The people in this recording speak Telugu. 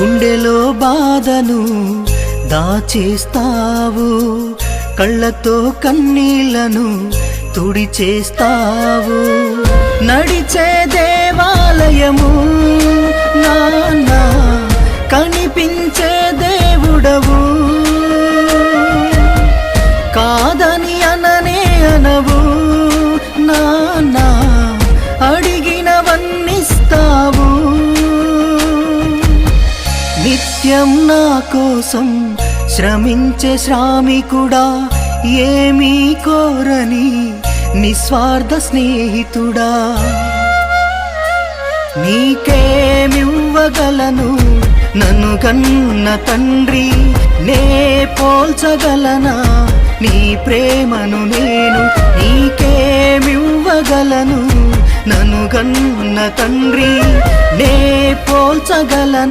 గుండెలో బాధను దాచేస్తావు, కళ్ళతో కన్నీళ్లను తుడిచేస్తావు. నడిచే దేవాలయము నాన్న, కనిపించే దేవుడవు, కాదని అననే అనవు నాన్న, అడిగినవన్నిస్తావు. నిత్యం నా కోసం శ్రమించే శ్రామికుడా, ఏమీ కోరని నిస్వార్థ స్నేహితుడా, నీకేమివ్వగలను నన్ను కన్న తండ్రి, నే పోల్చగలనా నీ ప్రేమను నేను? నీకేమివ్వగలను నన్ను కన్న తండ్రి, నే పోల్చగలను